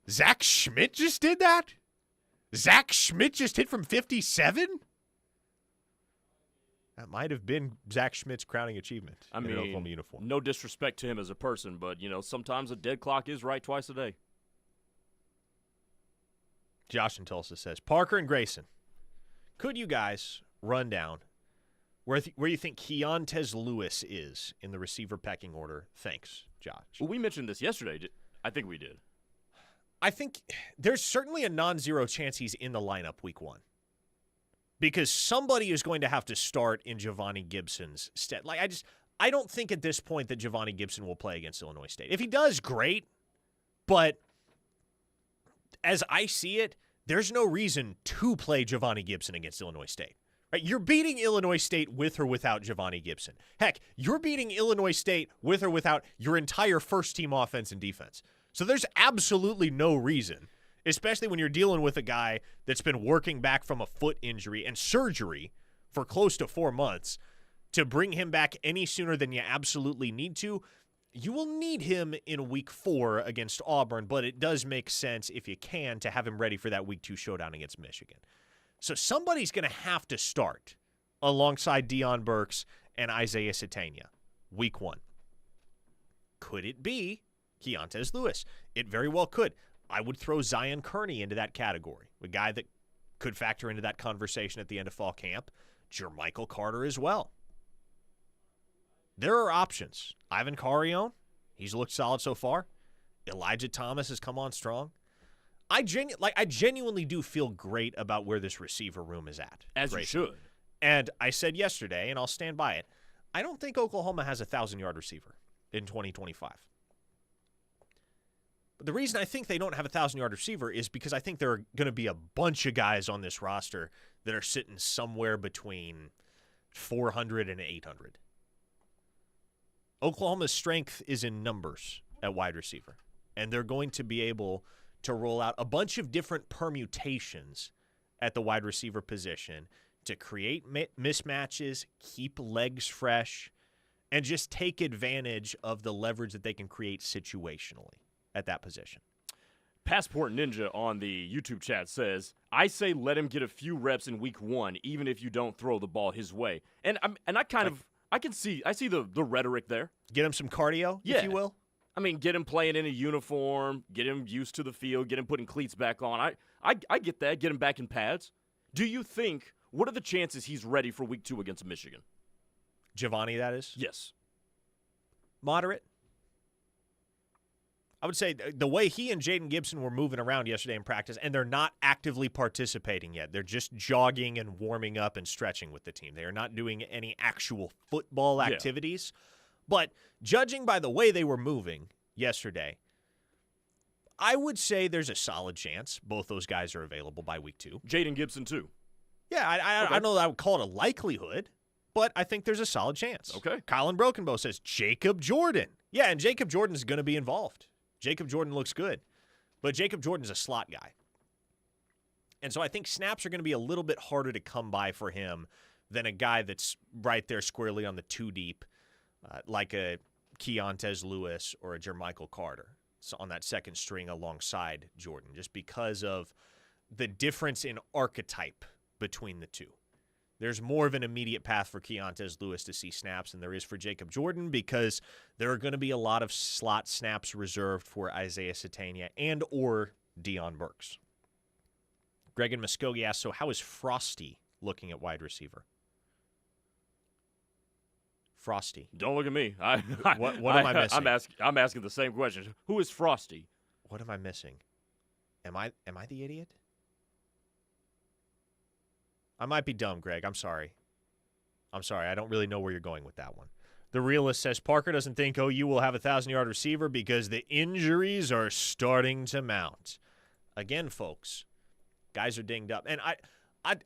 Zach Schmidt just did that? Zach Schmidt just hit from 57? That might have been Zach Schmidt's crowning achievement I in mean, an Oklahoma uniform. No disrespect to him as a person, but, sometimes a dead clock is right twice a day. Josh in Tulsa says, Parker and Grayson, could you guys run down where you think Keontez Lewis is in the receiver pecking order? Thanks, Josh. Well, we mentioned this yesterday. I think we did. I think there's certainly a non-zero chance he's in the lineup week 1. Because somebody is going to have to start in Giovanni Gibson's stead. I don't think at this point that Giovanni Gibson will play against Illinois State. If he does, great. But as I see it, there's no reason to play Giovanni Gibson against Illinois State. Right? You're beating Illinois State with or without Giovanni Gibson. Heck, you're beating Illinois State with or without your entire first-team offense and defense. So there's absolutely no reason, especially when you're dealing with a guy that's been working back from a foot injury and surgery for close to 4 months, to bring him back any sooner than you absolutely need to. You will need him in week 4 against Auburn, but it does make sense, if you can, to have him ready for that week 2 showdown against Michigan. So somebody's going to have to start alongside Deion Burks and Isaiah Satania week 1. Could it be Keontez Lewis? It very well could. I would throw Zion Kearney into that category, a guy that could factor into that conversation at the end of fall camp. Jermichael Carter as well. There are options. Ivan Carrion, he's looked solid so far. Elijah Thomas has come on strong. I genuinely do feel great about where this receiver room is at. As you should. And I said yesterday, and I'll stand by it, I don't think Oklahoma has a 1,000-yard receiver in 2025. But the reason I think they don't have a 1,000-yard receiver is because I think there are going to be a bunch of guys on this roster that are sitting somewhere between 400 and 800. Oklahoma's strength is in numbers at wide receiver, and they're going to be able to roll out a bunch of different permutations at the wide receiver position to create mismatches, keep legs fresh, and just take advantage of the leverage that they can create situationally at that position. Passport Ninja on the YouTube chat says, I say let him get a few reps in week 1, even if you don't throw the ball his way. And I see the rhetoric there. Get him some cardio, if you will. I mean, get him playing in a uniform, get him used to the field, get him putting cleats back on. I get that, get him back in pads. Do you think, what are the chances he's ready for week 2 against Michigan? Giovanni, that is? Yes. Moderate. I would say the way he and Jaden Gibson were moving around yesterday in practice, and they're not actively participating yet. They're just jogging and warming up and stretching with the team. They are not doing any actual football activities. But judging by the way they were moving yesterday, I would say there's a solid chance both those guys are available by week 2. Jaden Gibson, too. Yeah, I don't know that I would call it a likelihood, but I think there's a solid chance. Okay. Colin Brokenbow says Jacob Jordan. Yeah, and Jacob Jordan's going to be involved. Jacob Jordan looks good, but Jacob Jordan's a slot guy. And so I think snaps are going to be a little bit harder to come by for him than a guy that's right there squarely on the 2 deep, like a Keontez Lewis or a Jermichael Carter on that second string alongside Jordan, just because of the difference in archetype between the two. There's more of an immediate path for Keontez Lewis to see snaps than there is for Jacob Jordan, because there are going to be a lot of slot snaps reserved for Isaiah Satania and or Deion Burks. Greg and Muskogee asks, so how is Frosty looking at wide receiver? Frosty. Don't look at me. What am I missing? I'm asking the same question. Who is Frosty? What am I missing? Am I the idiot? I might be dumb, Greg. I'm sorry. I don't really know where you're going with that one. The Realist says Parker doesn't think OU will have a 1,000-yard receiver because the injuries are starting to mount. Again, folks, guys are dinged up. And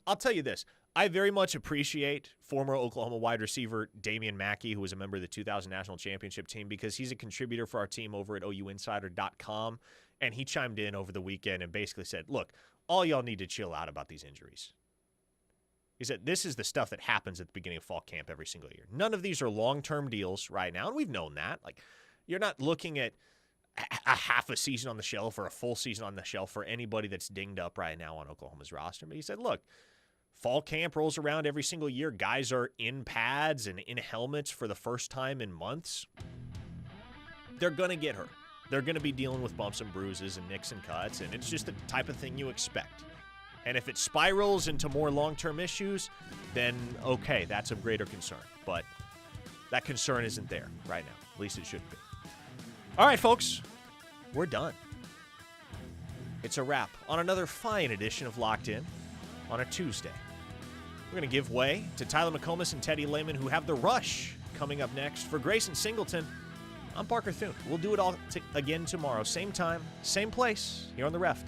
I'll tell you this. I very much appreciate former Oklahoma wide receiver Damian Mackey, who was a member of the 2000 National Championship team, because he's a contributor for our team over at OUinsider.com. And he chimed in over the weekend and basically said, look, all y'all need to chill out about these injuries. He said, this is the stuff that happens at the beginning of fall camp every single year. None of these are long-term deals right now, and we've known that. Like, you're not looking at a half a season on the shelf or a full season on the shelf for anybody that's dinged up right now on Oklahoma's roster. But he said, look, fall camp rolls around every single year. Guys are in pads and in helmets for the first time in months. They're going to get hurt. They're going to be dealing with bumps and bruises and nicks and cuts, and it's just the type of thing you expect. And if it spirals into more long-term issues, then okay, that's of greater concern. But that concern isn't there right now. At least it shouldn't be. All right, folks, we're done. It's a wrap on another fine edition of Locked In on a Tuesday. We're going to give way to Tyler McComas and Teddy Lehman, who have The Rush coming up next. For Grayson Singleton, I'm Parker Thune. We'll do it all again tomorrow. Same time, same place, here on The Ref.